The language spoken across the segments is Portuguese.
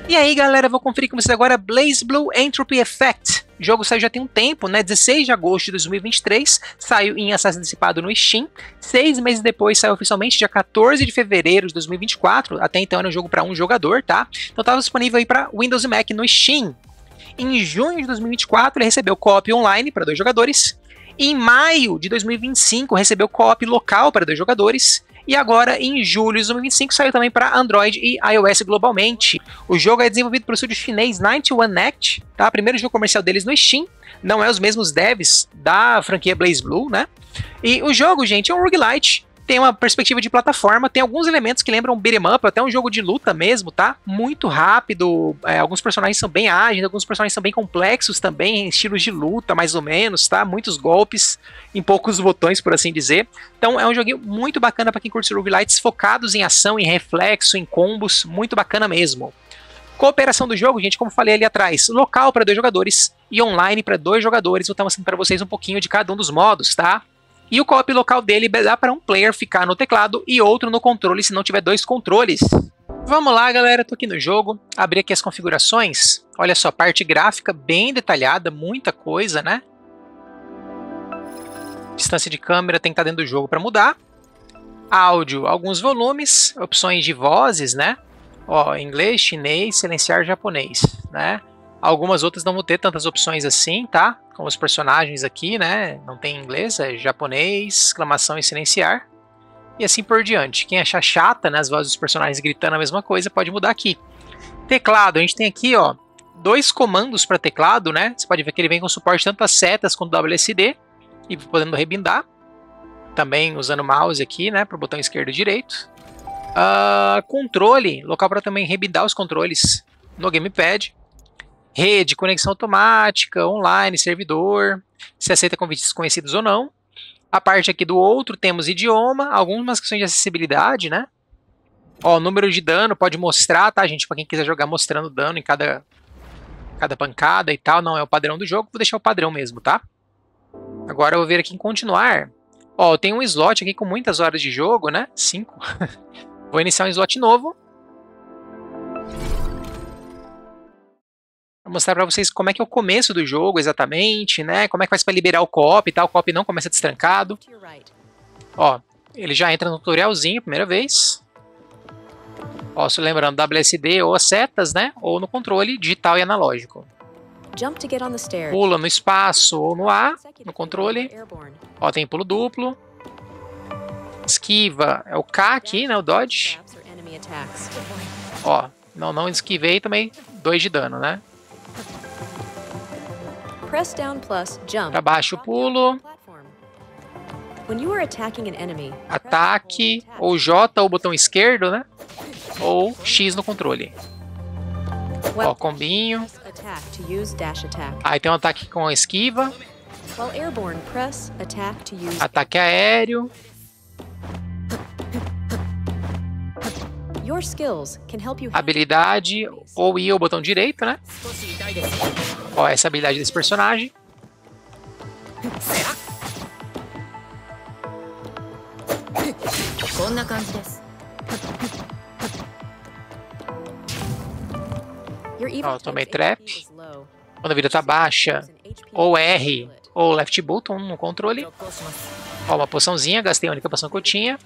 E aí galera, vou conferir com vocês agora BlazBlue Entropy Effect. O jogo saiu já tem um tempo, né? 16 de agosto de 2023, saiu em acesso antecipado no Steam. 6 meses depois saiu oficialmente, dia 14 de fevereiro de 2024. Até então era um jogo para um jogador, tá? Então estava disponível aí para Windows e Mac no Steam. Em junho de 2024 ele recebeu co-op online para 2 jogadores. Em maio de 2025 recebeu co-op local para 2 jogadores. E agora, em julho de 2025, saiu também para Android e iOS globalmente. O jogo é desenvolvido pelo estúdio chinês 91 Act, tá? Primeiro jogo comercial deles no Steam. Não é os mesmos devs da franquia BlazBlue, né? E o jogo, gente, é um roguelite. Tem uma perspectiva de plataforma, tem alguns elementos que lembram beat'em up, até um jogo de luta mesmo, tá? Muito rápido, alguns personagens são bem ágeis, alguns personagens são bem complexos também, em estilos de luta, mais ou menos, tá? Muitos golpes em poucos botões, por assim dizer. Então é um joguinho muito bacana para quem curte roguelites focados em ação, em reflexo, em combos, muito bacana mesmo. Cooperação do jogo, gente, como falei ali atrás, local para 2 jogadores e online para 2 jogadores. Vou estar mostrando para vocês um pouquinho de cada um dos modos, tá? E o co-op local dele dá para um player ficar no teclado e outro no controle, se não tiver 2 controles. Vamos lá, galera, tô aqui no jogo, abri aqui as configurações. Olha só, parte gráfica bem detalhada, muita coisa, né? Distância de câmera tem que estar dentro do jogo para mudar. Áudio, alguns volumes, opções de vozes, né? Ó, inglês, chinês, silenciar japonês, né? Algumas outras não vão ter tantas opções assim, tá? Como os personagens aqui, né? Não tem inglês, é japonês, exclamação e silenciar. E assim por diante. Quem achar chata, né? As vozes dos personagens gritando a mesma coisa, pode mudar aqui. Teclado, a gente tem aqui, ó, 2 comandos para teclado, né? Você pode ver que ele vem com suporte tanto a setas quanto WSD. E podendo rebindar. Também usando o mouse aqui, né? Para o botão esquerdo e direito. Controle, local para também rebindar os controles no gamepad. Rede, conexão automática, online, servidor, se aceita convites desconhecidos ou não. A parte aqui do outro temos idioma, algumas questões de acessibilidade, né? Ó, número de dano pode mostrar, tá, gente? Para quem quiser jogar mostrando dano em cada pancada e tal, não é o padrão do jogo, vou deixar o padrão mesmo, tá? Agora eu vou ver aqui em continuar. Ó, tem um slot aqui com muitas horas de jogo, né? 5. Vou iniciar um slot novo. Vou mostrar para vocês como é que é o começo do jogo exatamente, né? Como é que faz para liberar o co-op e tal. O co-op não começa destrancado. Ó, ele já entra no tutorialzinho, primeira vez. Ó, se lembrando, WSD ou as setas, né? Ou no controle digital e analógico. Pula no espaço ou no A, no controle. Ó, tem pulo duplo. Esquiva é o K aqui, né? O dodge. Ó, não esquivei também 2 de dano, né? Para baixo pulo. Ataque, ou J ou botão esquerdo, né? Ou X no controle. Ó, combinho. Aí tem um ataque com esquiva. Ataque aéreo. Habilidade, ou I ou botão direito, né? Ó, essa é a habilidade desse personagem. Ó, tomei trap. Quando a vida tá baixa, ou R ou left button no controle. Ó, uma poçãozinha, gastei a única poção que eu tinha.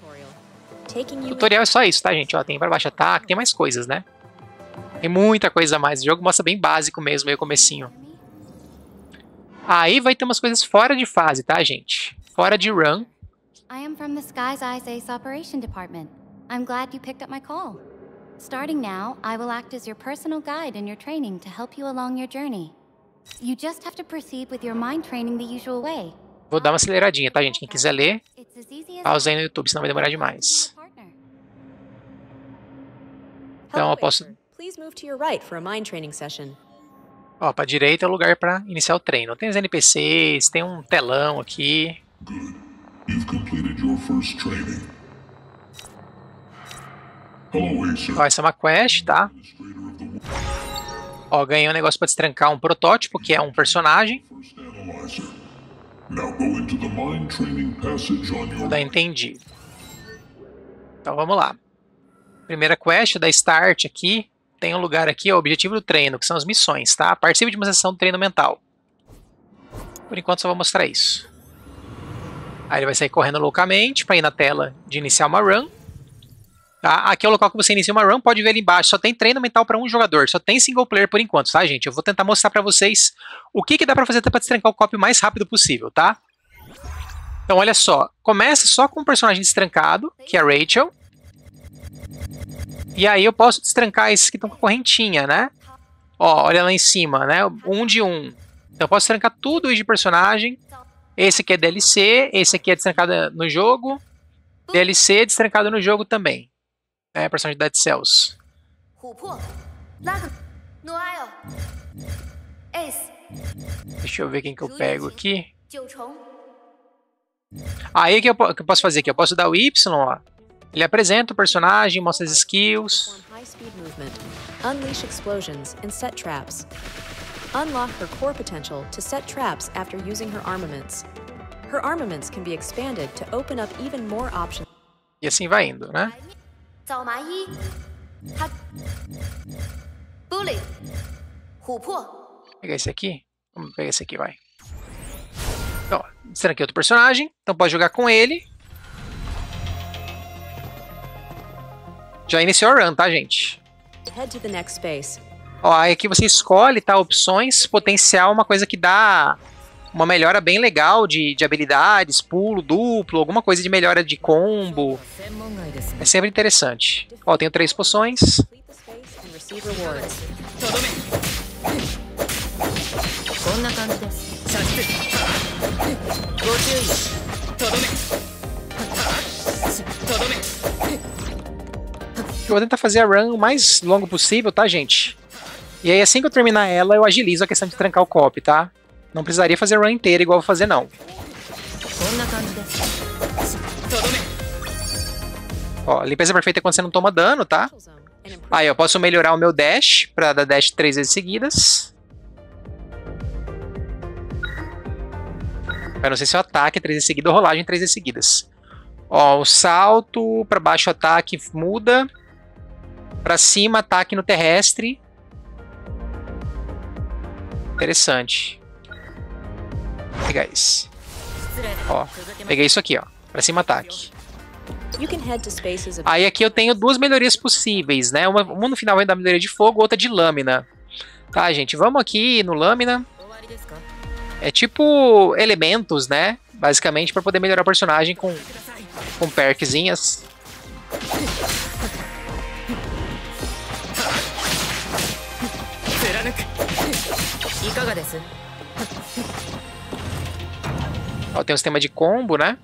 O tutorial é só isso, tá, gente? Ó, tem para baixo ataque, tem mais coisas, né? Tem muita coisa a mais. O jogo mostra bem básico mesmo, aí o comecinho. Aí vai ter umas coisas fora de fase, tá, gente? Fora de run. I am from the Sky's Eyes Ace Operation Department. I'm glad you picked up my call. Starting now, I will act as your personal guide in your training to help you along your journey. You just have to proceed with your mind training the usual way. Vou dar uma aceleradinha, tá, gente? Quem quiser ler, pausa aí no YouTube, senão vai demorar demais. Então eu posso... Ó, pra direita é o lugar pra iniciar o treino. Tem os NPCs, tem um telão aqui. Ó, essa é uma quest, tá? Ó, ganhei um negócio pra destrancar um protótipo, que é um personagem. Tá, entendi. Então vamos lá. Primeira quest da Start aqui. tem um lugar aqui, ó, objetivo do treino, que são as missões, tá? Participe de uma sessão de treino mental. Por enquanto só vou mostrar isso. Aí ele vai sair correndo loucamente para ir na tela de iniciar uma run. Tá? Aqui é o local que você inicia uma run, pode ver ali embaixo, só tem treino mental para um jogador, só tem single player por enquanto, tá, gente? Eu vou tentar mostrar para vocês o que dá para fazer para destrancar o copy o mais rápido possível, tá? Então, olha só, começa só com um personagem destrancado, que é a Rachel. E aí eu posso destrancar esses que estão com a correntinha, né? Ó, olha lá em cima, né? Um de um. Então eu posso trancar tudo de personagem. Esse aqui é DLC, esse aqui é destrancado no jogo. DLC destrancado no jogo também. É, personagem da Dead Cells. Deixa eu ver quem que eu pego aqui. Aí o que eu posso fazer aqui? Eu posso dar o Y, ó. Ele apresenta o personagem, mostra as skills. Unleash explosions and set traps. Unlock her core potential to set traps after using her armaments. Her armaments can be expanded to open up even more options. E assim vai indo, né? Vou pegar esse aqui. Vamos pegar esse aqui, vai. Então, destranquei outro personagem. Então pode jogar com ele. Já iniciou a run, tá, gente? Head to the next space. Ó, aí aqui você escolhe, tá, opções, potencial, uma coisa que dá uma melhora bem legal de habilidades, pulo duplo, alguma coisa de melhora de combo. É sempre interessante. Ó, tenho 3 poções. Eu vou tentar fazer a run o mais longo possível, tá, gente? E aí, assim que eu terminar ela, eu agilizo a questão de trancar o copy, tá? Não precisaria fazer a run inteira igual eu vou fazer, não. Ó, limpeza perfeita é quando você não toma dano, tá? Aí, eu posso melhorar o meu dash pra dar dash 3 vezes seguidas. Eu não sei se é o ataque 3 vezes seguidas ou rolagem 3 vezes seguidas. Ó, o salto pra baixo, ataque muda. Pra cima, ataque no terrestre. Interessante. Vou pegar esse. Ó, peguei isso aqui, ó. Pra cima, ataque. Aí aqui eu tenho 2 melhorias possíveis, né? Uma no final vai dar melhoria de fogo, outra de lâmina. Tá, gente, vamos aqui no lâmina. É tipo elementos, né? Basicamente pra poder melhorar o personagem com perkzinhas. Ó, tem um sistema de combo, né?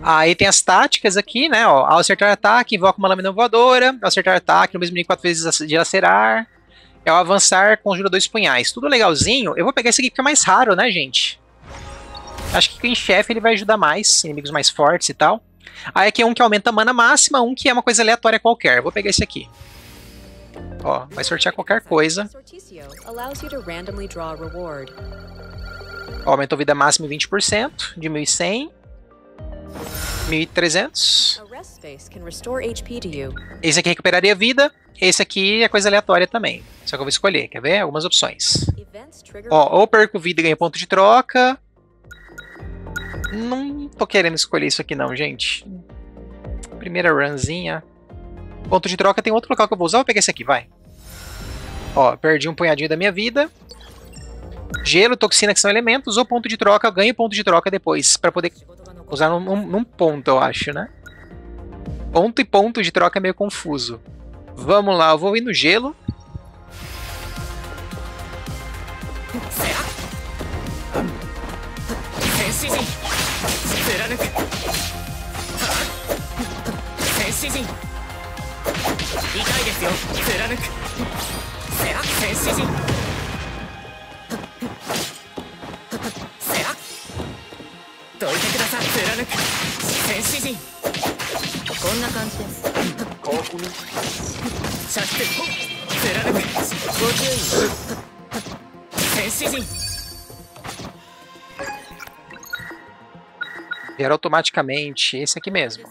Aí tem as táticas aqui, né? Ó, ao acertar ataque, invoca uma lâmina voadora. Ao acertar ataque, no mesmo nível 4 vezes de lacerar. Ao avançar, conjura 2 punhais. Tudo legalzinho. Eu vou pegar esse aqui porque é mais raro, né, gente? Acho que em chefe ele vai ajudar mais, inimigos mais fortes e tal. Aí aqui é um que aumenta a mana máxima, um que é uma coisa aleatória qualquer. Vou pegar esse aqui. Ó, vai sortear qualquer coisa. Ó, aumentou vida máxima em 20%, de 1.100. 1.300. Esse aqui recuperaria vida. Esse aqui é coisa aleatória também. Só que eu vou escolher, quer ver? Algumas opções. Ó, ou perco vida e ganho ponto de troca. Não tô querendo escolher isso aqui não, gente. Primeira runzinha. Ponto de troca tem outro local que eu vou usar. Vou pegar esse aqui, vai. Ó, perdi um punhadinho da minha vida. Gelo, toxina, que são elementos. Ou ponto de troca, eu ganho ponto de troca depois. Pra poder usar num ponto, eu acho, né? Ponto e ponto de troca é meio confuso. Vamos lá, eu vou ir no gelo. Gera automaticamente. Esse aqui mesmo.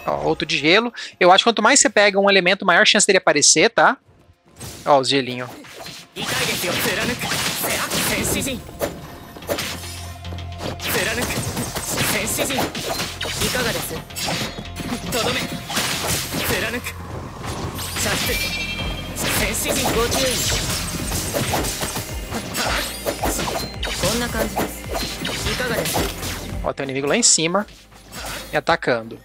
Ó, outro de gelo. Eu acho que quanto mais você pega um elemento, maior chance dele aparecer, tá? Ó, os gelinhos. Ó, tem um inimigo lá em cima me atacando.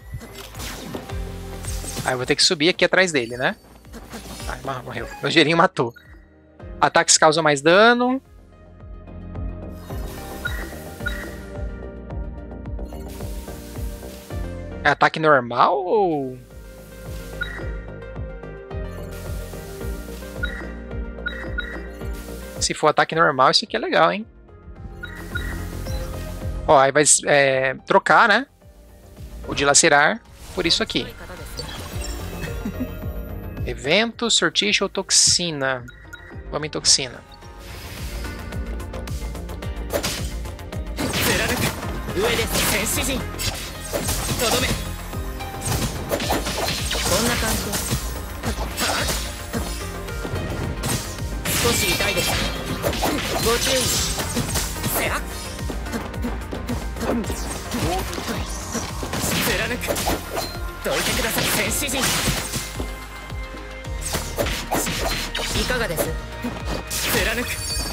Aí eu vou ter que subir aqui atrás dele, né? Ai, morreu. Meu gelinho matou. Ataques causam mais dano. É ataque normal ou... Se for ataque normal, isso aqui é legal, hein? Ó, aí vai trocar, né? O dilacerar por isso aqui. Evento, sorticho ou toxina? Vamos em toxina.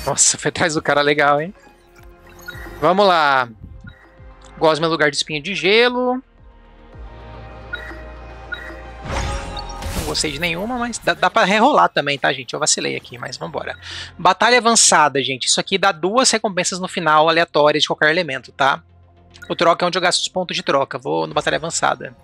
Nossa, foi atrás do cara legal, hein? Vamos lá. Gosto do meu lugar de espinho de gelo. Não gostei de nenhuma, mas dá pra rerolar também, tá, gente? Eu vacilei aqui, mas vambora. Batalha avançada, gente. Isso aqui dá 2 recompensas no final aleatórias de qualquer elemento, tá? O troca é onde eu gasto os pontos de troca. Vou no batalha avançada.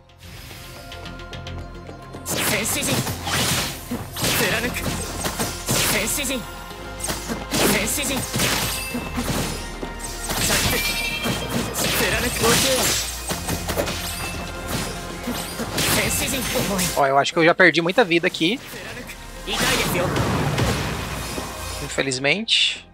Ó, eu acho que eu já perdi muita vida aqui. Infelizmente.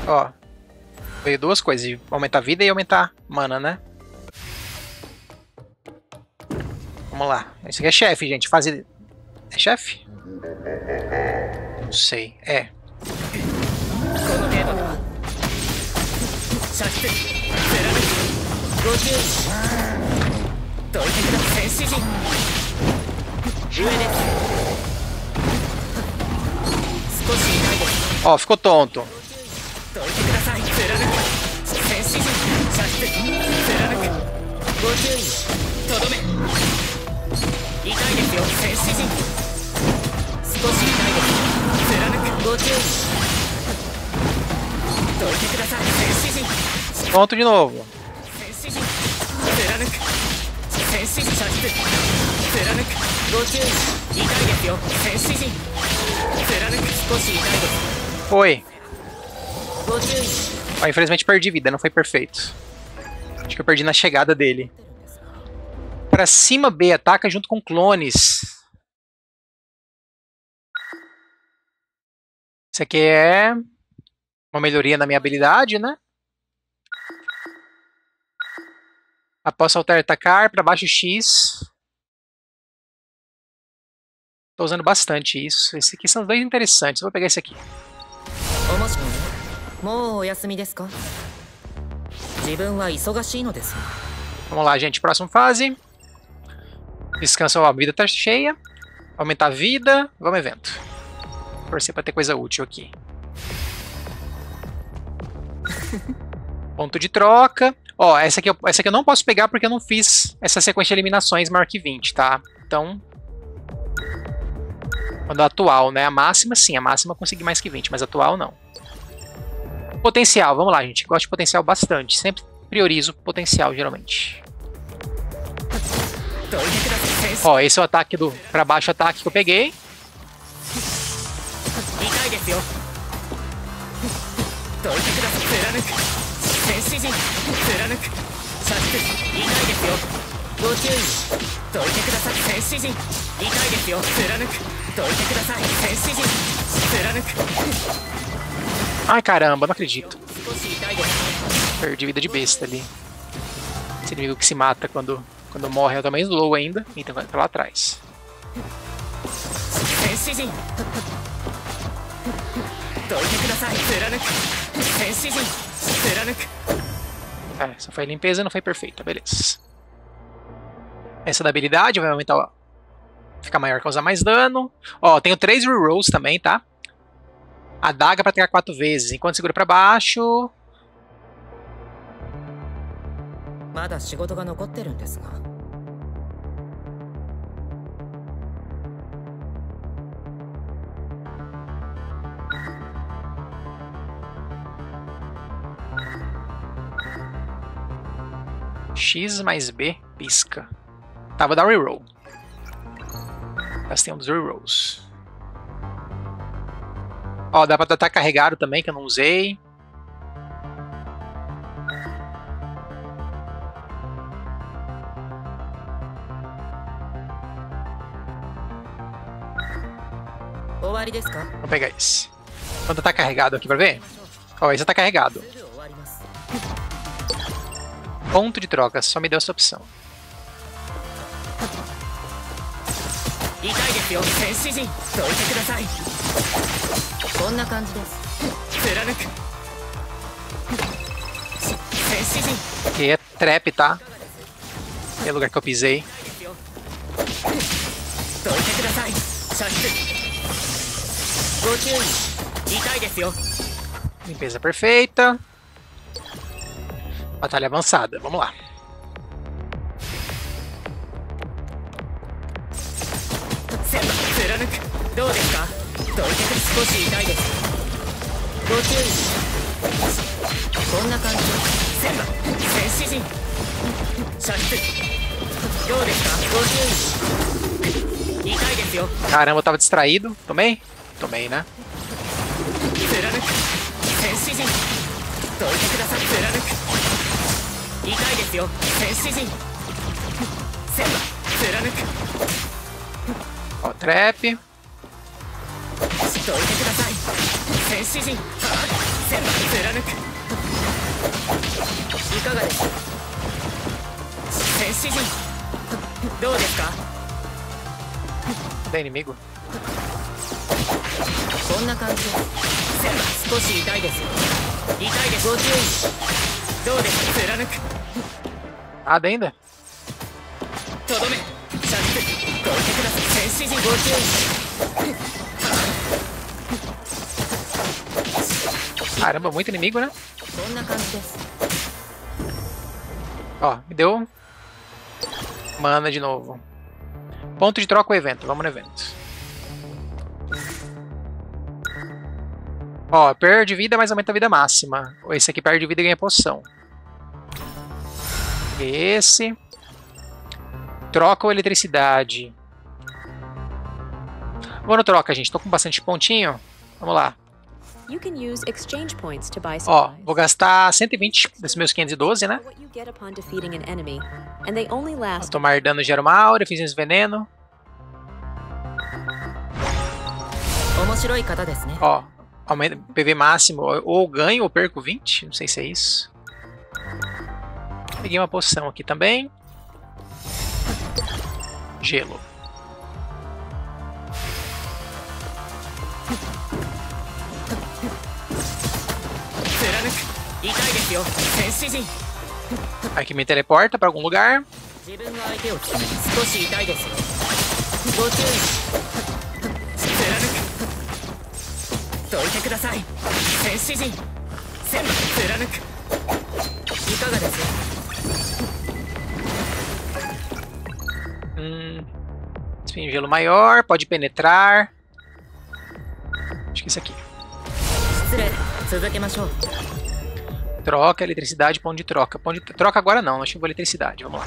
Ó, veio 2 coisas, aumentar a vida e aumentar mana, né? Vamos lá. Esse aqui é chefe, gente. Fase... É chefe? Não sei. É. Ó, ficou tonto. Pronto de novo. Foi. Ó, infelizmente perdi vida, não foi perfeito. Acho que eu perdi na chegada dele. Pra cima B, ataca junto com clones. Isso aqui é uma melhoria na minha habilidade, né? Após saltar e atacar, para baixo X. Tô usando bastante isso. Esses aqui são os 2 interessantes. Vou pegar esse aqui. Vamos lá, gente. Próxima fase. Descansa, ó, a vida tá cheia. Aumentar a vida. Vamos evento. Torcer pra ter coisa útil aqui. Ponto de troca. Ó, essa aqui eu não posso pegar porque eu não fiz essa sequência de eliminações maior que 20, tá? Então... Quando a atual, né? A máxima, sim. A máxima eu consegui mais que 20, mas a atual, não. Potencial, vamos lá, gente. Gosto de potencial bastante. Sempre priorizo potencial, geralmente. Ó, esse é o ataque do pra baixo, ataque que eu peguei. Ai, caramba, não acredito. Perdi vida de besta ali. Esse inimigo que se mata quando morre é o tamanho slow ainda. Então vai pra lá atrás. Só foi limpeza, não foi perfeita, beleza. Essa da habilidade vai aumentar, ó, ficar maior, causar mais dano. Ó, tenho 3 rerolls também, tá? A daga pra atacar 4 vezes, enquanto segura pra baixo. X mais B, pisca. Tá, vou dar reroll. Gastei um dos rerolls. Ó, dá pra tratar carregado também, que eu não usei. Vou pegar esse. Quanto tá carregado aqui pra ver? Ó, esse tá carregado. Ponto de troca, só me deu essa opção. Aqui é trap, tá? É o lugar que eu pisei. Limpeza perfeita. Batalha avançada, vamos lá. Caramba, eu tava distraído. Tomei? Tomei, né? Ó, trap. Cadê inimigo? Nada ainda? Caramba, muito inimigo, né? Ó, me deu mana de novo. Ponto de troca o evento, vamos no evento. Ó, perde vida, mas aumenta a vida máxima. Esse aqui perde vida e ganha poção. Esse. Troca ou eletricidade. Vou no troca, gente. Tô com bastante pontinho. Vamos lá. Ó, vou gastar 120 desses meus 512, né? Vou tomar dano, gera uma aura, fiz esse veneno. Ó, aumenta PV máximo, ou ganho ou perco 20, não sei se é isso. Peguei uma poção aqui também. Gelo. Aqui me teleporta para algum lugar. Gelo maior, pode penetrar. Acho que isso aqui. Troca, eletricidade, ponto de troca. Ponto de troca agora não, acho que vou eletricidade, vamos lá.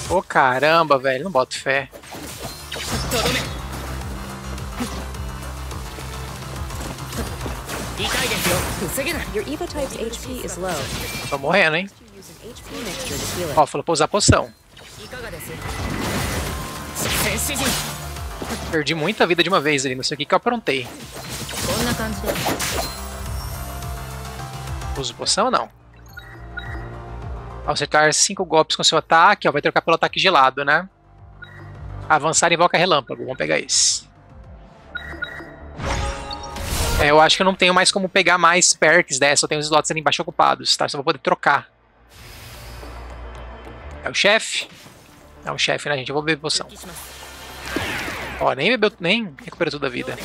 Ô caramba, velho, não boto fé. Your Evotype's HP is low. Tô morrendo, hein? Use an HP mixture to heal it. Ó, falou pra usar poção. Perdi muita vida de uma vez ali, não sei o que eu aprontei. Uso poção ou não? Ao acertar 5 golpes com seu ataque, ó, vai trocar pelo ataque gelado, né? Avançar invoca relâmpago, vamos pegar esse. É, eu acho que eu não tenho mais como pegar mais perks dessa, eu tenho os slots ali embaixo ocupados, tá? Só vou poder trocar. É o chefe? É o chefe, né, gente? Eu vou beber poção. Ó, nem bebeu, nem recuperou toda a vida.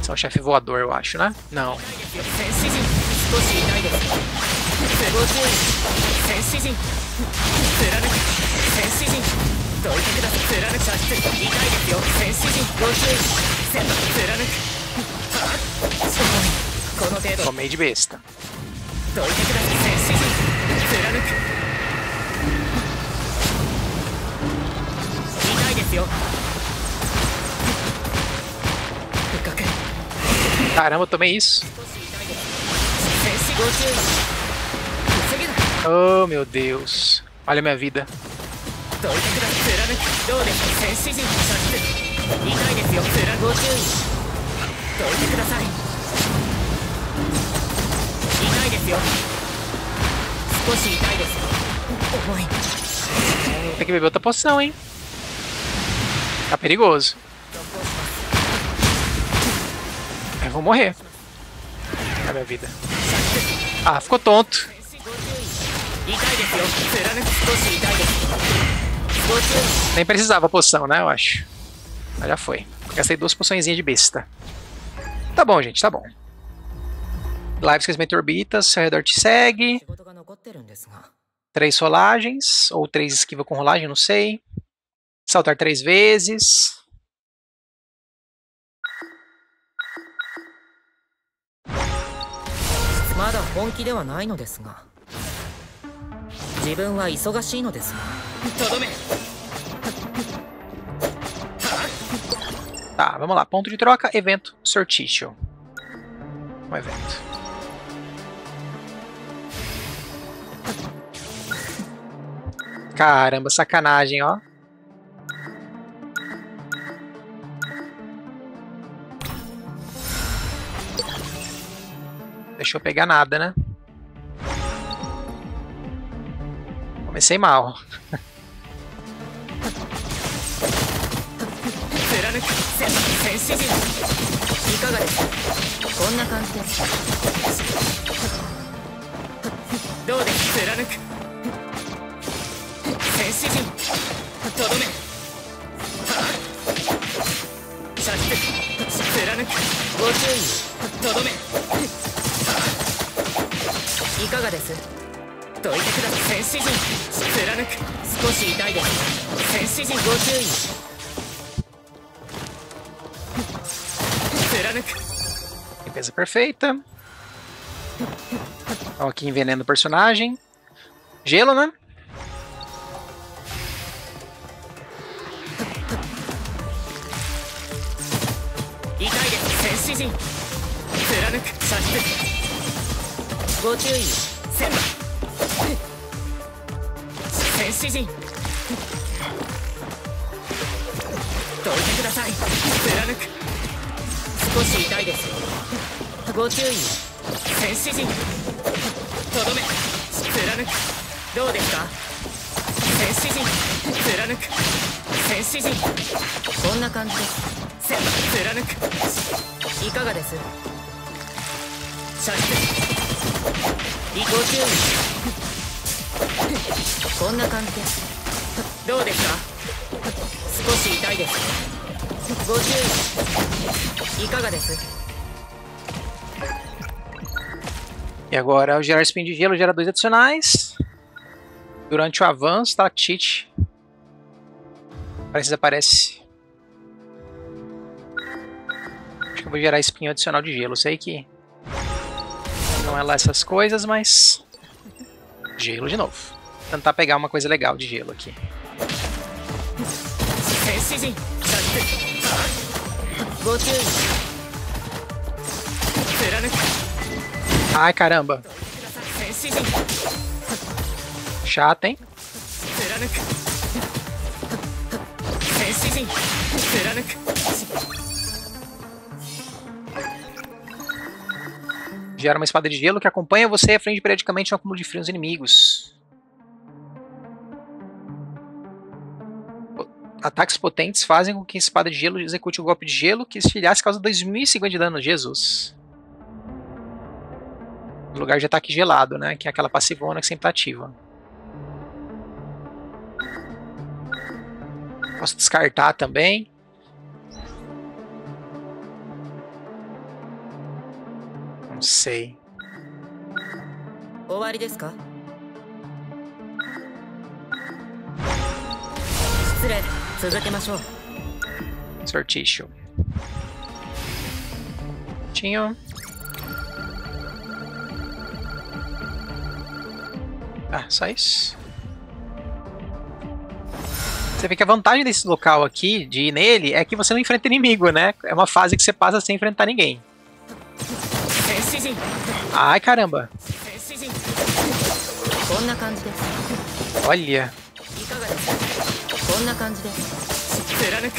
Esse é o chefe voador, eu acho, né? Não. Tomei de besta. Caramba, eu tomei isso. Oh, meu Deus. Olha a minha vida. Tem que beber outra poção, hein? Tá perigoso. Eu vou morrer. Olha a minha vida. Ah, ficou tonto. Nem precisava poção, né? Eu acho. Mas já foi. Gastei 2 poçõezinhas de besta. Tá bom, gente, tá bom. Live esquecimento orbitas, ao redor te segue. 3 rolagens, ou 3 esquiva com rolagem, não sei. Saltar 3 vezes. Tá, vamos lá. Ponto de troca, evento, sortício. Um evento. Caramba, sacanagem, ó. Deixa eu pegar nada, né? Comecei mal. Limpeza perfeita. Ó, aqui envenenando o personagem. Gelo, né? E agora, ao gerar spin de gelo, gera 2 adicionais. Durante o avanço, Stalactite. Parece que desaparece. Acho que eu vou gerar espinho adicional de gelo. Sei que não é lá essas coisas, mas... Gelo de novo. Vou tentar pegar uma coisa legal de gelo aqui. Ai, caramba. Chato, hein? Gera uma espada de gelo que acompanha você e aflige periodicamente um acúmulo de frio nos inimigos. Ataques potentes fazem com que a espada de gelo execute um golpe de gelo que estilhaça causa 2050 de dano. Jesus. No lugar de ataque gelado, né? Que é aquela passivona que sempre tá ativa. Posso descartar também. Não sei. Sorticho. Tinha. Ah, só isso. Você vê que a vantagem desse local aqui, de ir nele, é que você não enfrenta inimigo, né? É uma fase que você passa sem enfrentar ninguém. Ai, caramba. Olha.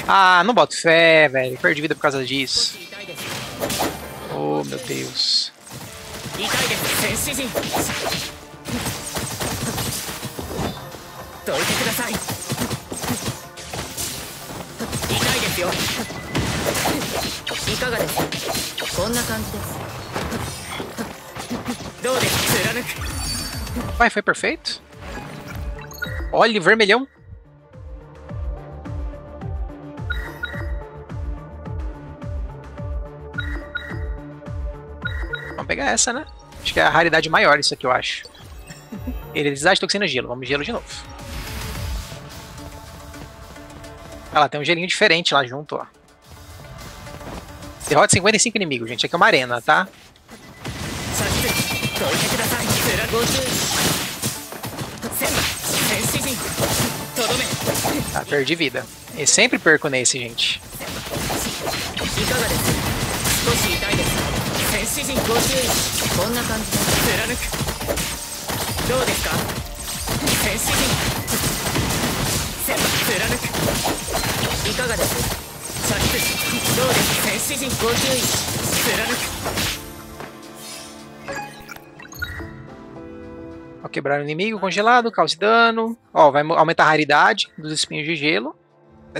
Ah, não boto fé, velho. Perdi vida por causa disso. Oh, meu Deus. Vai, foi perfeito. Olha, vermelhão. Vamos pegar essa, né? Acho que é a raridade maior isso aqui, eu acho. Eletricidade, toxina, gelo. Vamos gelo de novo. Olha lá, tem um gelinho diferente lá junto, ó. Derrota 55 inimigos, gente. Aqui é uma arena, tá? Tá, perdi vida. Eu sempre perco nesse, gente. Ó, quebrar o inimigo congelado, cause dano. Ó, vai aumentar a raridade dos espinhos de gelo.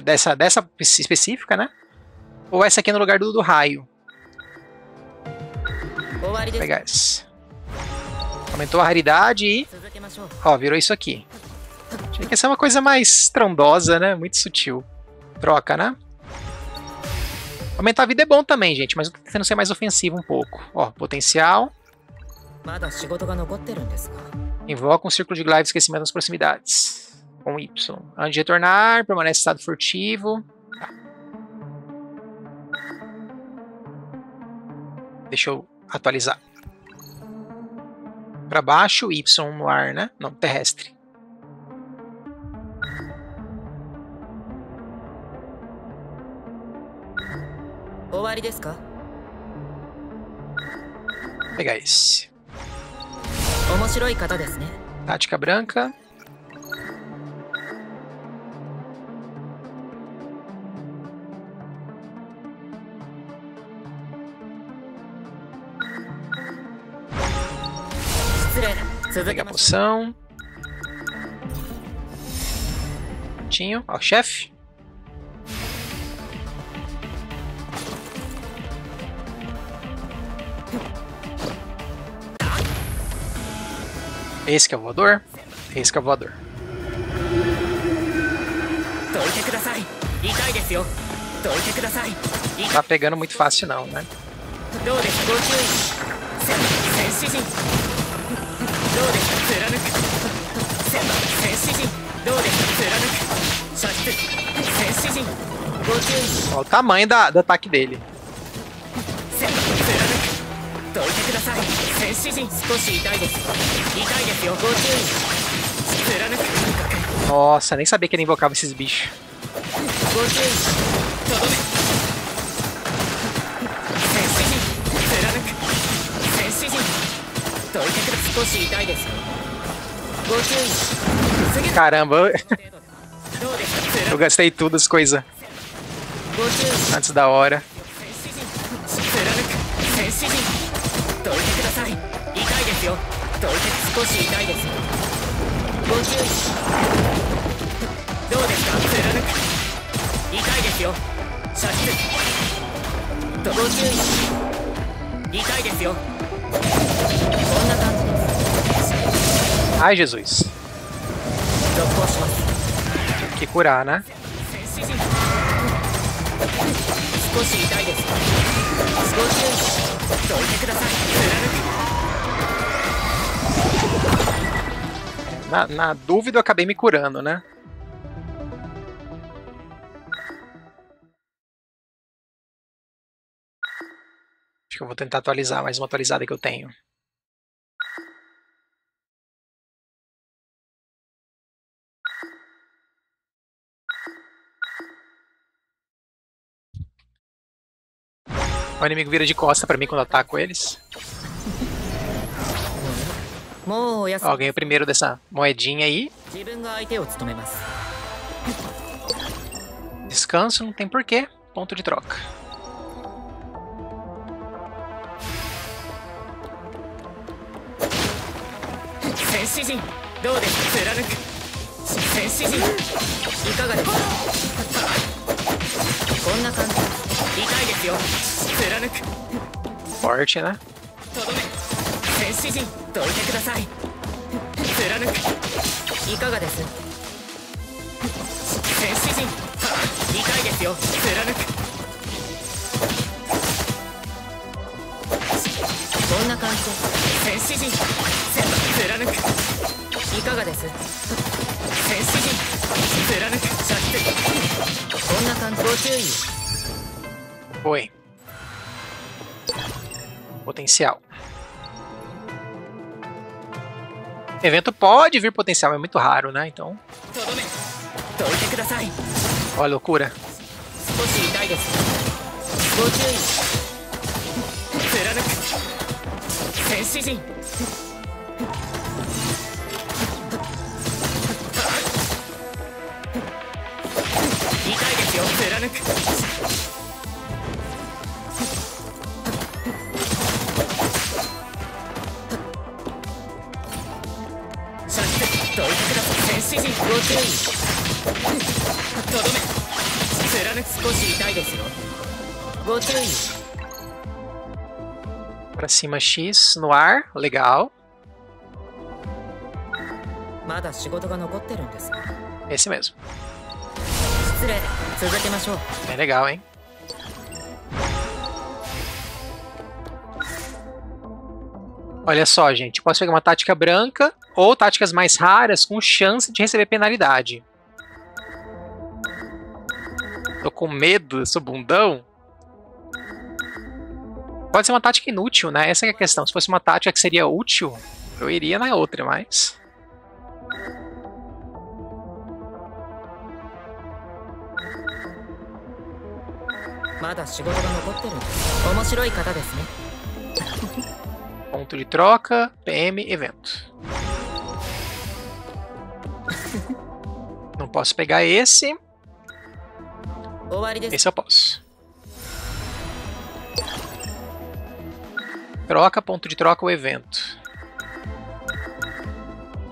Dessa específica, né? Ou essa aqui no lugar do raio. Vou pegar essa. Aumentou a raridade e... Ó, virou isso aqui. Achei que essa é uma coisa mais trondosa, né? Muito sutil. Troca, né? Aumentar a vida é bom também, gente, mas eu tô tentando ser mais ofensivo um pouco. Ó, potencial. Invoca um círculo de glaive de esquecimento nas proximidades. Com Y. Antes de retornar, permanece em estado furtivo. Tá. Deixa eu atualizar. Pra baixo, Y no ar, né? Não, terrestre. Vou pegar esse. Tática branca. Pegar a poção. Tinho. Ó, chefe. Esse que é o voador. Esse que é o voador. Tá pegando muito fácil não, né? Olha o tamanho do ataque dele. Nossa, nem sabia que ele invocava esses bichos. Caramba, eu gastei tudo as coisas antes da hora. Ai, Jesus. Tem que curar, né? Na dúvida eu acabei me curando, né? Acho que eu vou tentar atualizar mais uma atualizada que eu tenho. O inimigo vira de costa pra mim quando eu ataco eles. Ó, ganhei o primeiro dessa moedinha aí. Descanso, não tem porquê. Ponto de troca. Forte, né? Foi. Potencial. Evento pode vir potencial, é muito raro, né? Então. Olha a loucura. Pra cima X no ar, legal. Esse mesmo. É legal, hein? Olha só, gente. Posso pegar uma tática branca ou táticas mais raras com chance de receber penalidade. Tô com medo, eu sou bundão. Pode ser uma tática inútil, né? Essa é a questão. Se fosse uma tática que seria útil, eu iria na outra, mas... Ponto de troca, PM, evento. Não posso pegar esse. Esse eu posso. Troca, ponto de troca, o evento.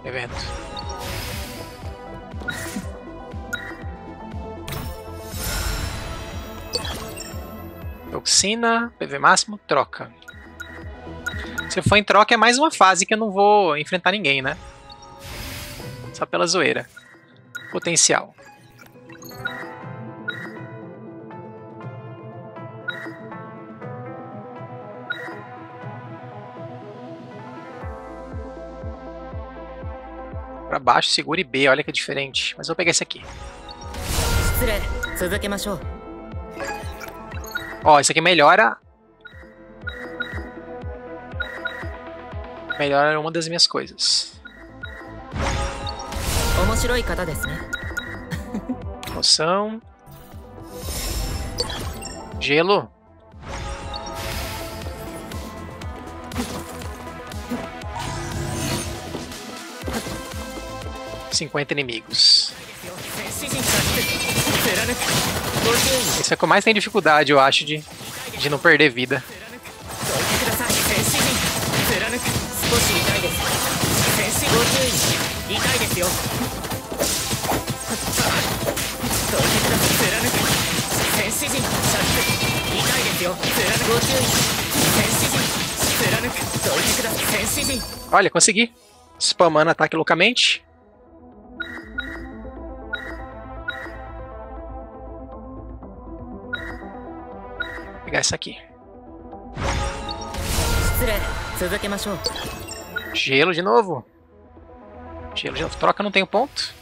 Evento. Toxina, PV máximo, troca. Se for em troca é mais uma fase que eu não vou enfrentar ninguém, né? Só pela zoeira. Potencial. Pra baixo, segura e B, olha que é diferente. Mas eu vou pegar esse aqui. Ó, esse aqui melhora. Melhora uma das minhas coisas. Poção. Gelo. $50 inimigos. Esse é o que eu mais tenho dificuldade, eu acho, de não perder vida. Olha, consegui. Spamando ataque loucamente. Vou pegar essa aqui. Gelo de novo. Gelo de novo. Troca, não tem ponto.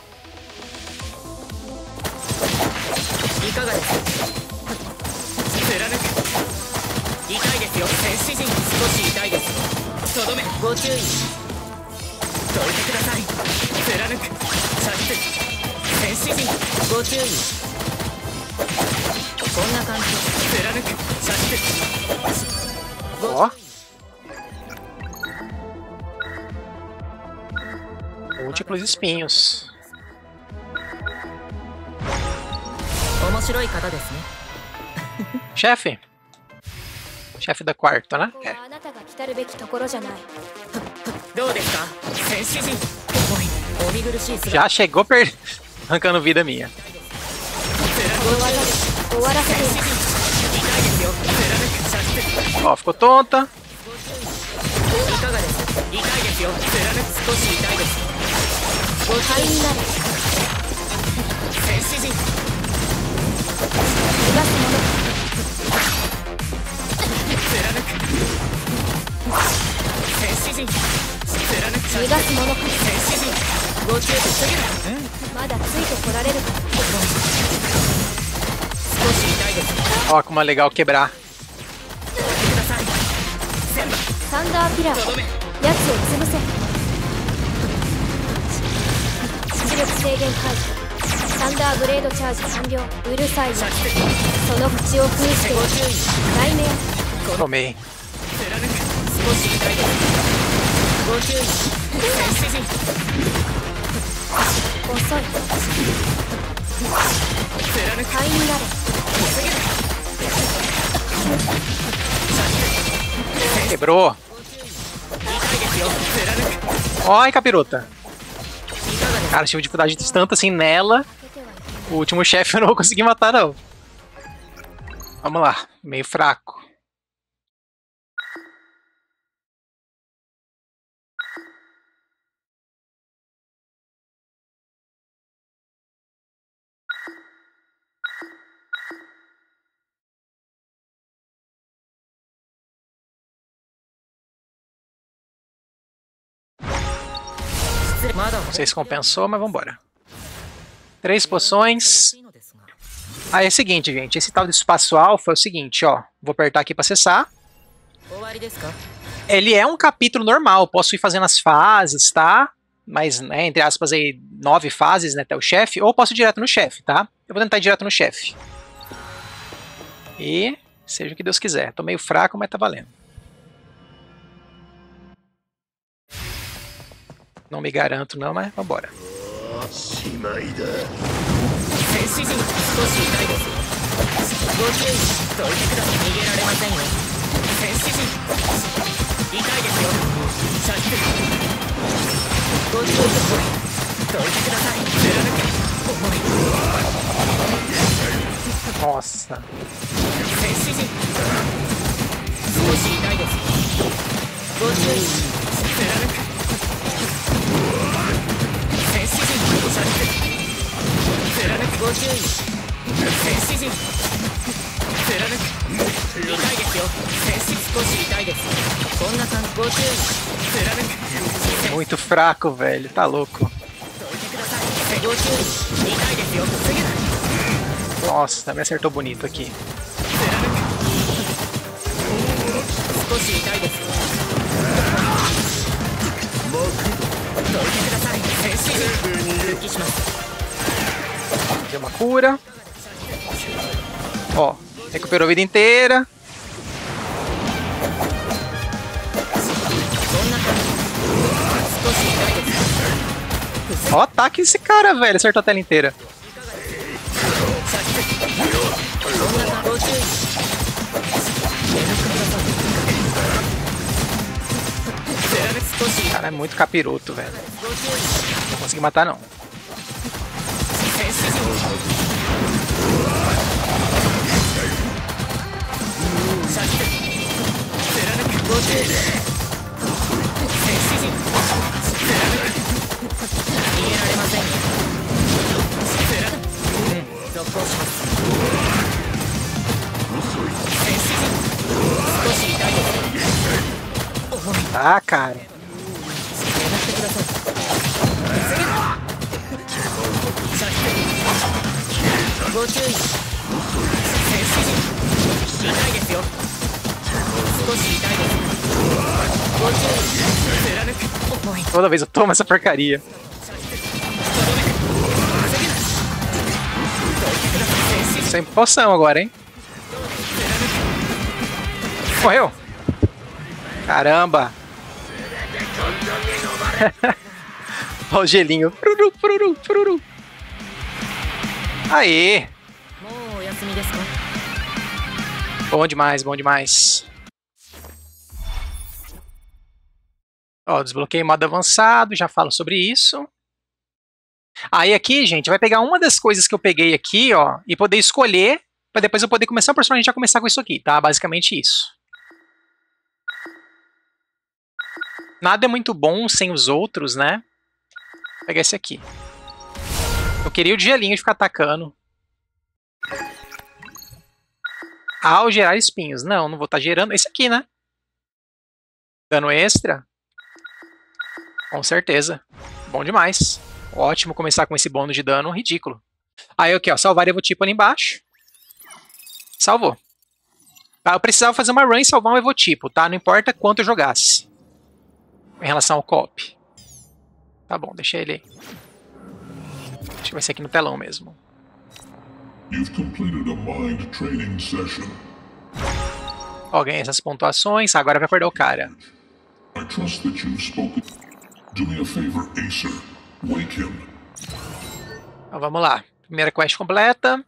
Ó. Múltiplos espinhos. Chefe. Chefe da quarta, né? É. Já chegou arrancando vida minha. Ó, ficou tonta. Ó, como é legal quebrar. Tomei. Quebrou. Ai, capiroto. Cara, tive dificuldade tanto assim nela. O último chefe eu não vou conseguir matar, não. Vamos lá. Meio fraco. Não sei se compensou, mas vambora. 3 poções. Aí é o seguinte, gente. Esse tal de espaço alfa é o seguinte, ó. Vou apertar aqui pra acessar. Ele é um capítulo normal. Posso ir fazendo as fases, tá? Mas, né, entre aspas, aí, 9 fases, né, até o chefe. Ou posso ir direto no chefe, tá? Eu vou tentar ir direto no chefe. E seja o que Deus quiser. Tô meio fraco, mas tá valendo. Não me garanto não, mas vambora. Nossa. Muito fraco, velho. Tá louco. Nossa, me acertou bonito aqui. Deu uma cura. Ó, recuperou a vida inteira. Ó o ataque desse cara, velho. Acertou a tela inteira. O cara é muito capiroto, velho. Não consegui matar, não. Ah, cara. Toda vez eu tomo essa porcaria. Sem poção agora, hein? Morreu! Caramba! Olha o gelinho. Pururu, pururu, pururu. Aê! Bom demais, bom demais. Ó, desbloqueei modo avançado, já falo sobre isso. Aí aqui, gente, vai pegar uma das coisas que eu peguei aqui, ó, e poder escolher, para depois eu poder começar o personagem já começar com isso aqui, tá? Basicamente isso. Nada é muito bom sem os outros, né? Vou pegar esse aqui. Eu queria o de gelinho de ficar atacando. Ao gerar espinhos. Não, não vou estar gerando. Esse aqui, né? Dano extra. Com certeza. Bom demais. Ótimo começar com esse bônus de dano ridículo. Aí aqui, ó. Salvar Evotipo ali embaixo. Salvou. Tá, eu precisava fazer uma run e salvar um Evotipo, tá? Não importa quanto eu jogasse. Em relação ao co-op. Tá bom, deixa ele aí. Acho que vai ser aqui no telão mesmo. Ó, ganhei essas pontuações, agora vai acordar o cara. Então vamos lá. Primeira quest completa.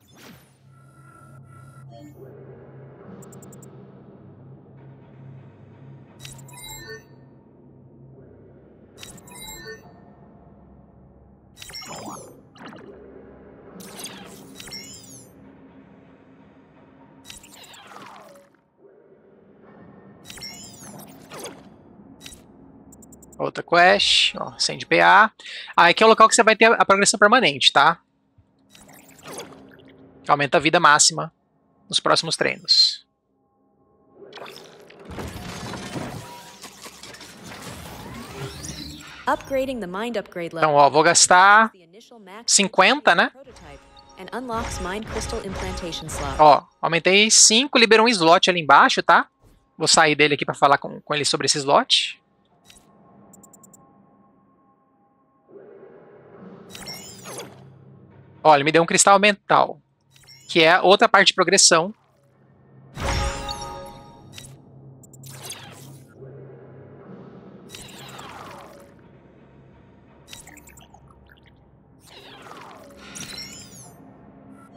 Outra quest, ó, 100 de PA. Aqui é o local que você vai ter a progressão permanente, tá? Aumenta a vida máxima nos próximos treinos. Então, ó, vou gastar 50, né? Ó, aumentei 5, liberou um slot ali embaixo, tá? Vou sair dele aqui pra falar com ele sobre esse slot. Ó, ele me deu um cristal mental, que é outra parte de progressão.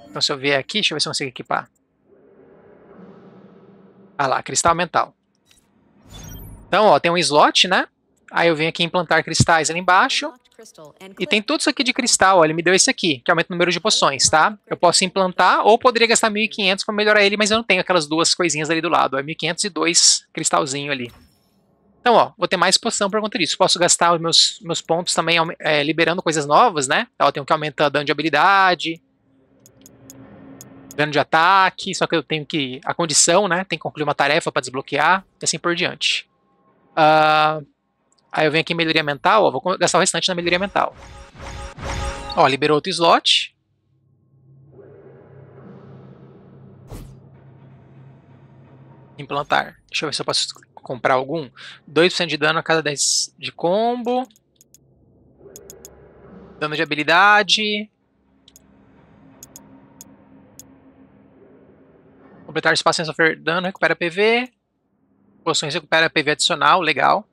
Então se eu vier aqui, deixa eu ver se eu consigo equipar. Ah lá, cristal mental. Então, ó, tem um slot, né? Aí eu venho aqui implantar cristais ali embaixo. E tem tudo isso aqui de cristal, ó, ele me deu esse aqui, que aumenta o número de poções, tá? Eu posso implantar ou poderia gastar 1.500 para melhorar ele, mas eu não tenho aquelas duas coisinhas ali do lado, é 1.500 e 2 cristalzinho ali. Então, ó, vou ter mais poção por conta disso. Posso gastar os meus pontos também liberando coisas novas, né? Então, ó, tem um que aumenta dano de habilidade, dano de ataque, só que eu tenho que... a condição, né? Tem que concluir uma tarefa para desbloquear, e assim por diante. Aí eu venho aqui em melhoria mental, ó, vou gastar o restante na melhoria mental. Ó, liberou outro slot. Implantar. Deixa eu ver se eu posso comprar algum. 2% de dano a cada 10 de combo. Dano de habilidade. Completar espaço sem sofrer dano, recupera PV. Poções recupera PV adicional, legal.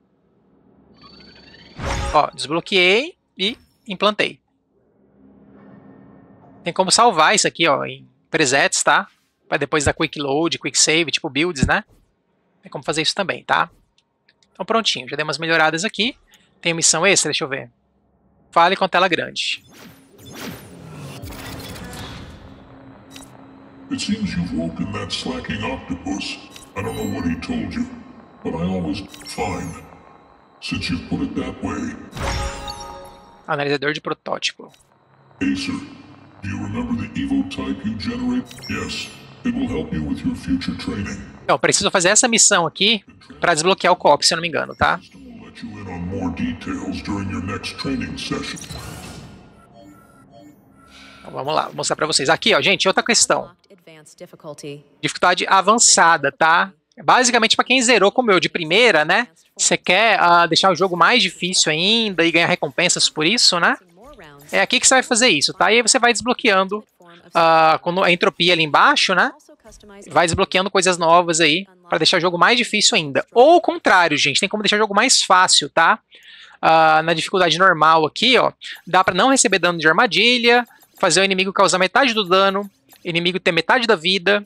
Ó, desbloqueei e implantei. Tem como salvar isso aqui, ó, em presets, tá? Para depois da Quick Load, Quick Save, tipo builds, né? Tem como fazer isso também, tá? Então prontinho, já dei umas melhoradas aqui. Tem missão extra, deixa eu ver. Fale com tela grande. It seems you've woken that slacking octopus. I don't know what he told you, but I always find. Since you put it that way. Analisador de protótipo. Acer, do you remember the Evo type you generate? Yes, it will help you with your future training. Então, preciso fazer essa missão aqui para desbloquear o co-op, se eu não me engano, tá? We'll let you in on more details during your next training session. Então, vamos lá, vou mostrar para vocês. Aqui, ó, gente, outra questão. Dificuldade avançada, tá? Basicamente, para quem zerou como eu de primeira, né? Você quer deixar o jogo mais difícil ainda e ganhar recompensas por isso, né? É aqui que você vai fazer isso, tá? E aí você vai desbloqueando com a entropia ali embaixo, né? Vai desbloqueando coisas novas aí para deixar o jogo mais difícil ainda. Ou o contrário, gente, tem como deixar o jogo mais fácil, tá? Na dificuldade normal aqui, ó, dá para não receber dano de armadilha, fazer o inimigo causar metade do dano, inimigo ter metade da vida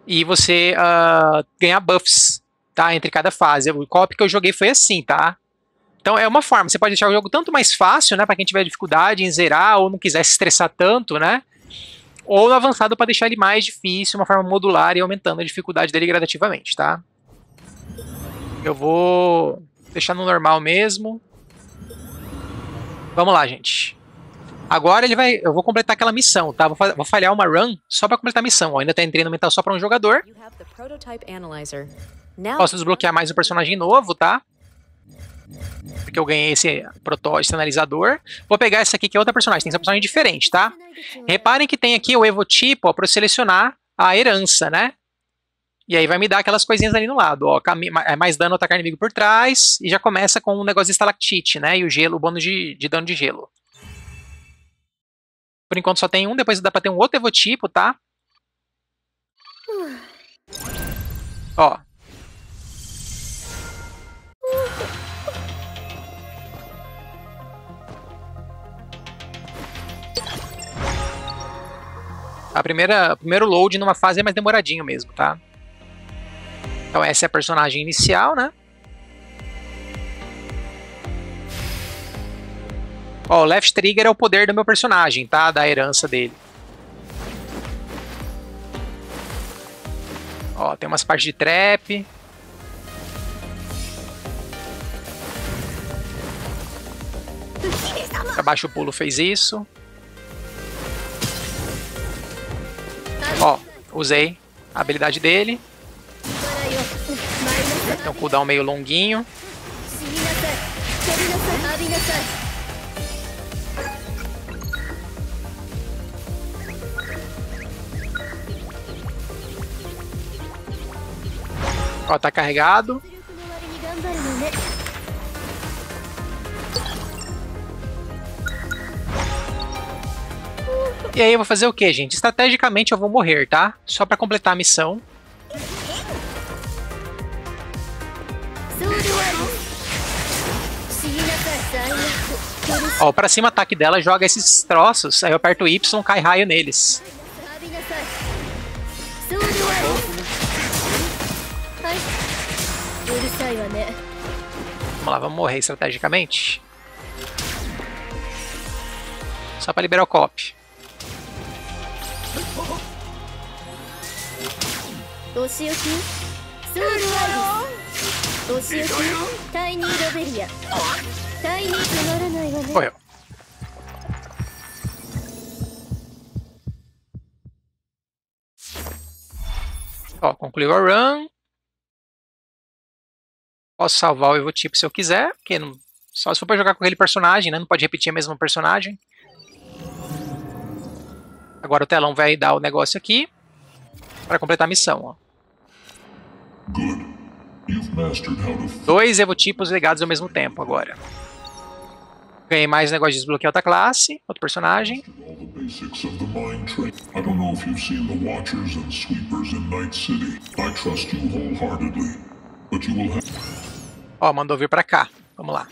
e você ganhar buffs, tá? Entre cada fase. O co-op que eu joguei foi assim, tá? Então é uma forma, você pode deixar o jogo tanto mais fácil, né, para quem tiver dificuldade em zerar ou não quiser se estressar tanto, né? Ou no avançado para deixar ele mais difícil, uma forma modular e aumentando a dificuldade dele gradativamente, tá? Eu vou deixar no normal mesmo. Vamos lá, gente. Agora eu vou completar aquela missão, tá? Vou falhar uma run só para completar a missão. Ó, ainda tá em treino mental só para um jogador. Posso desbloquear mais um personagem novo, tá? Porque eu ganhei esse protótipo, esse analisador. Vou pegar essa aqui que é outra personagem. Tem que ser um personagem diferente, tá? Reparem que tem aqui o evotipo para selecionar a herança, né? E aí vai me dar aquelas coisinhas ali no lado, ó. Mais dano atacar inimigo por trás. E já começa com um negócio de estalactite, né? E o gelo, o bônus de dano de gelo. Por enquanto só tem um, depois dá pra ter um outro evotipo, tá? Ó. O primeiro load numa fase é mais demoradinho mesmo, tá? Então essa é a personagem inicial, né? Ó, o left trigger é o poder do meu personagem, tá? Da herança dele. Ó, tem umas partes de trap. Abaixa o pulo fez isso. Ó, usei a habilidade dele. Tem um cooldown meio longuinho. Ó, tá carregado. E aí eu vou fazer o que, gente? Estrategicamente eu vou morrer, tá? Só pra completar a missão. Ó, pra cima ataque dela joga esses troços. Aí eu aperto Y, cai raio neles. Vamos lá, vamos morrer estrategicamente. Só pra liberar o co-op. Morreu. Ó, concluiu a run. Posso salvar o evotipo se eu quiser, porque não, só se for pra jogar com aquele personagem, né? Não pode repetir a mesma personagem. Agora o telão vai dar o negócio aqui para completar a missão, ó. Good. You've mastered how to 2 evotipos ligados ao mesmo tempo agora. Ganhei mais negócio de desbloquear outra classe, outro personagem. all the basics of the mind trick. I don't know if you've seen the Watchers and Sweepers in Night City. I trust you wholeheartedly, but you will have... Ó, mandou vir pra cá. Vamos lá.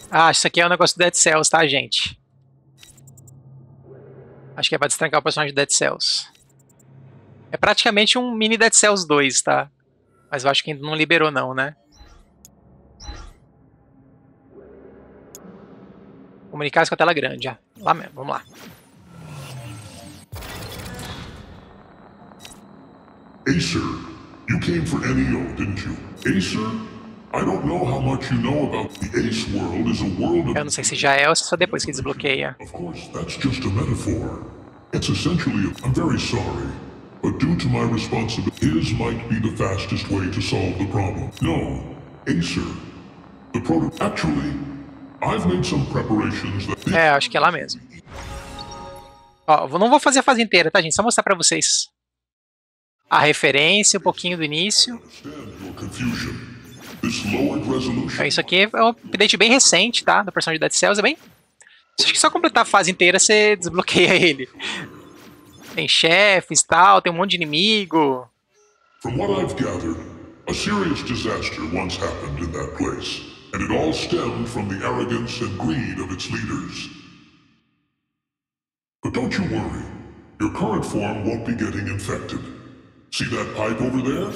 Ah, isso aqui é um negócio do Dead Cells, tá, gente? Acho que é pra destrancar o personagem do Dead Cells. É praticamente um mini Dead Cells 2, tá? Mas eu acho que ainda não liberou não, né? Comunicar com a tela grande, ó. Lá mesmo, vamos lá. Acer, you came for NEO, didn't you? Acer, I don't know how much you know about the Ace world is a world of... Eu não sei se já é ou se só depois que desbloqueia. Of course, that's just a metaphor. It's essentially, I'm very sorry, but due to my responsibility, his might be the fastest way to solve the problem. No, Acer, the prototype. Actually, I've made some preparations that... É, acho que é lá mesmo. Ó, eu não vou fazer a fase inteira, tá, gente? Só mostrar pra vocês a referência, um pouquinho do início. Understand your confusion. This lowered resolution... Então, isso aqui é um update bem recente, tá? Do personagem de Dead Cells, é bem... Acho que só completar a fase inteira você desbloqueia ele. Tem chefes e tal, tem um monte de inimigo. From what I've gathered, a serious disaster once happened in that place, and it all stemmed from the arrogance and greed of its leaders. But don't you worry, your current form won't be getting infected. See that pipe over there?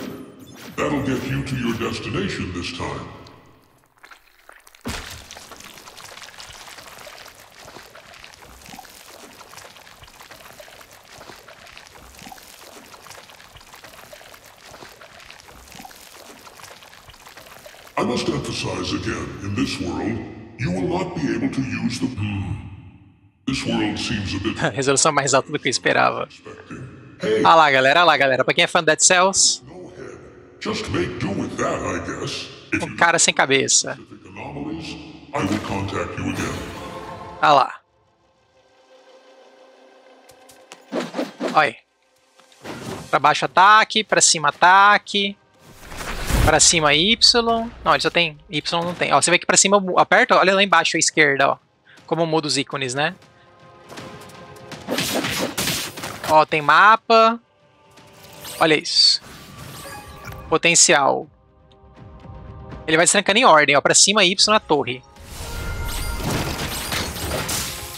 That'll get you to your destination this time. I must emphasize again, in this world, you will not be able to use the... This world seems a bit Resolução mais alta do que eu esperava. expecting. Hey, Ah lá, galera, ah lá, galera. Pra quem é fã de Dead Cells, go ahead. Just make do with that, I guess. If um cara sem cabeça. specific anomalies, I will contact you again. Ah lá. Olha aí. Pra baixo ataque, pra cima ataque. Pra cima Y. Não, ele só tem Y, não tem. Ó, você vê que pra cima eu aperto, olha lá embaixo à esquerda, ó. Como muda os ícones, né? Ó, tem mapa. Olha isso. Potencial. Ele vai destrancando em ordem, ó. Pra cima Y na torre.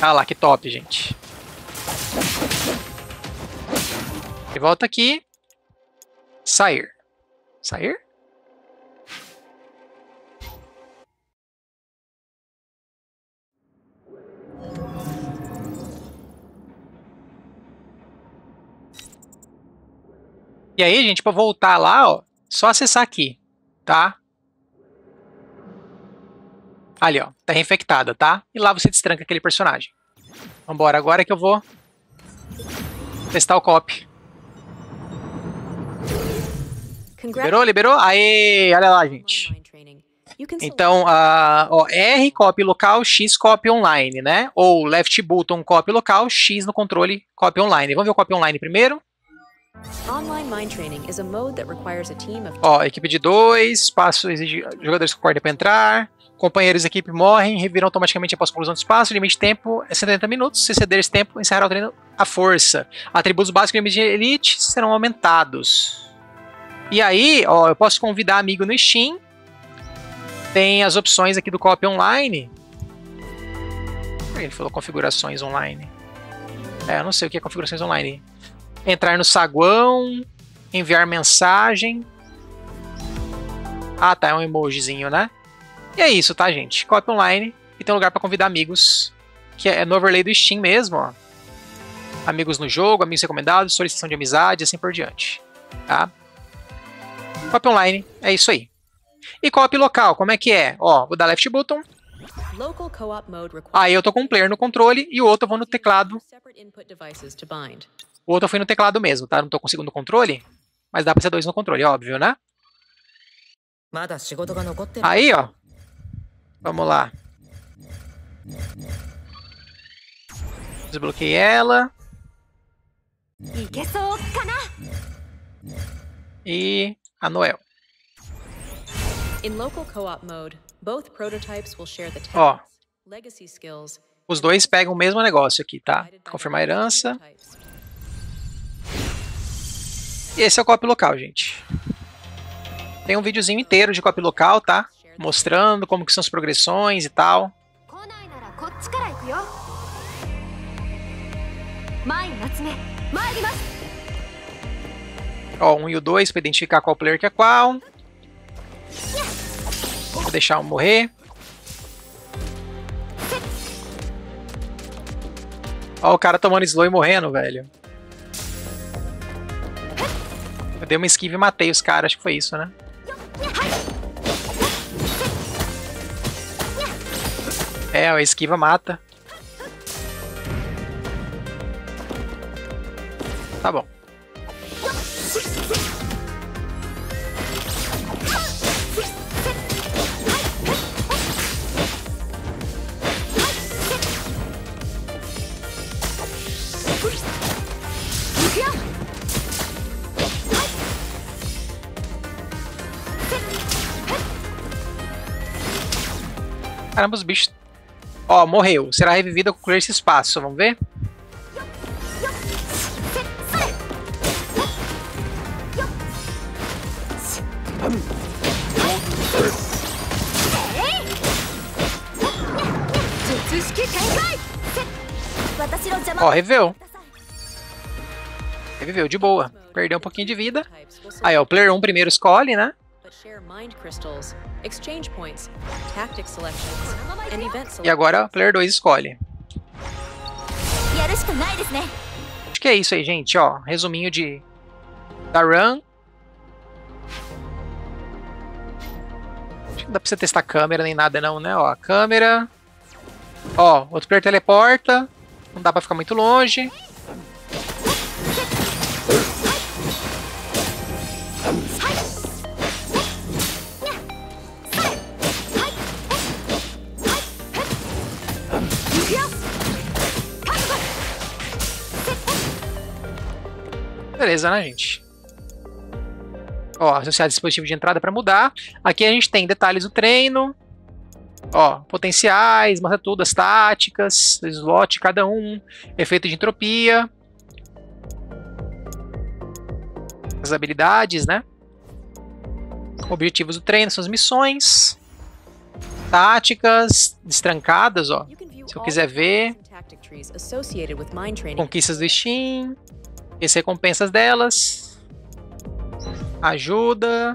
Ah lá, que top, gente. E volta aqui. Sair. Sair? E aí, gente, para voltar lá, ó, só acessar aqui, tá? Ali, ó, tá reinfectada, tá? E lá você destranca aquele personagem. Vambora, agora que eu vou testar o copy. Liberou, liberou? Aê, olha lá, gente. Então, ó, R copy local, X copy online, né? Ou left button copy local, X no controle copy online. Vamos ver o copy online primeiro. Online mind training is a mode that requires a team of Ó, equipe de 2, espaço exige jogadores concordem para entrar, companheiros da equipe morrem, reviram automaticamente após a conclusão do espaço, limite de tempo é 70 minutos, se exceder esse tempo, encerrar o treino à força. Atributos básicos do limite de elite serão aumentados. E aí, ó, eu posso convidar amigo no Steam, tem as opções aqui do co-op online. Ele falou configurações online. É, eu não sei o que é configurações online. Entrar no saguão, enviar mensagem. Ah, tá, é um emojizinho, né? E é isso, tá, gente? Co-op online e tem um lugar para convidar amigos, que é no overlay do Steam mesmo, ó. Amigos no jogo, amigos recomendados, solicitação de amizade, assim por diante, tá? Co-op online, é isso aí. E co-op local, como é que é? Ó, vou dar left button. local co-op mode requires Aí eu tô com um player no controle e o outro eu vou no teclado. separate input devices to bind. O outro eu fui no teclado mesmo, tá? Não tô conseguindo o controle. Mas dá pra ser 2 no controle, óbvio, né? Aí, ó. Vamos lá. Desbloqueei ela. E a Noel. In local co-op mode, both prototypes will share the Ó. talents, legacy skills. Os dois pegam o mesmo negócio aqui, tá? Confirmar a herança. E esse é o co-op local, gente. Tem um videozinho inteiro de co-op local, tá? Mostrando como que são as progressões e tal. Ó, 1 e o 2 para identificar qual player que é qual. Vou deixar um morrer. Ó, o cara tomando slow e morrendo, velho. Eu dei uma esquiva e matei os caras, acho que foi isso, né? É, a esquiva mata. Tá bom. Caramba, os bichos... Ó, morreu. Será revivida ao concluir esse espaço. Vamos ver? Ó, reviveu. Reviveu, de boa. Perdeu um pouquinho de vida. Aí, ó, o player 1 primeiro escolhe, né? E agora o player 2 escolhe. Acho que é isso aí, gente, ó. Resuminho da run. Acho que não dá pra você testar a câmera nem nada não, né? Ó, a câmera. Ó, outro player teleporta. Não dá pra ficar muito longe. Beleza, né, gente? Ó, associar dispositivo de entrada para mudar. Aqui a gente tem detalhes do treino. Ó, potenciais, mostra tudo, as táticas, o slot de cada um, efeito de entropia. As habilidades, né? Objetivos do treino, são as missões. Táticas, destrancadas, ó. Se eu quiser ver. Conquistas do Steam. As recompensas delas. Ajuda.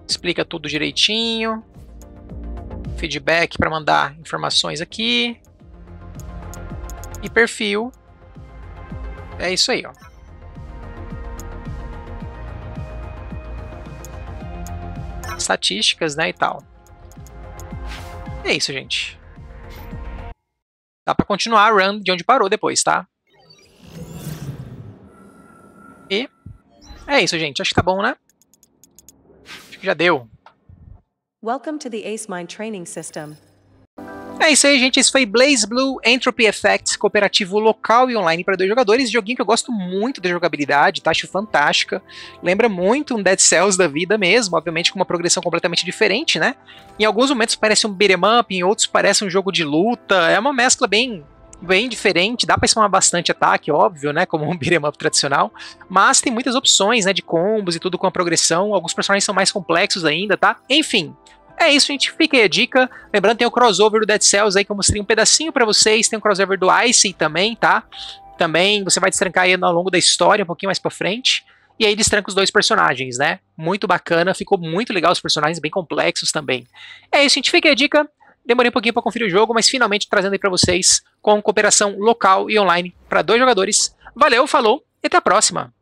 Explica tudo direitinho. Feedback para mandar informações aqui. E perfil. É isso aí, ó. Estatísticas, né, e tal. É isso, gente. Dá pra continuar a run de onde parou depois, tá? E é isso, gente. Acho que tá bom, né? Acho que já deu. Welcome to the Ace Mind Training System. É isso aí, gente. Esse foi BlazBlue Entropy Effect, cooperativo local e online para 2 jogadores. Joguinho que eu gosto muito da jogabilidade, tá? Acho fantástica. Lembra muito um Dead Cells da vida mesmo, obviamente com uma progressão completamente diferente, né? Em alguns momentos parece um beat'em up, em outros parece um jogo de luta. É uma mescla bem diferente, dá pra spamar bastante ataque, óbvio, né, como um beat'em up tradicional, mas tem muitas opções, né, de combos e tudo com a progressão. Alguns personagens são mais complexos ainda, tá? Enfim, é isso, gente. Fica aí a dica. Lembrando, tem o crossover do Dead Cells aí que eu mostrei um pedacinho pra vocês. Tem o crossover do Ice também, tá? Também você vai destrancar aí ao longo da história, um pouquinho mais pra frente. E aí destranca os 2 personagens, né? Muito bacana, ficou muito legal os personagens, bem complexos também. É isso, gente. Fica aí a dica. Demorei um pouquinho pra conferir o jogo, mas finalmente trazendo aí pra vocês com cooperação local e online pra 2 jogadores. Valeu, falou e até a próxima!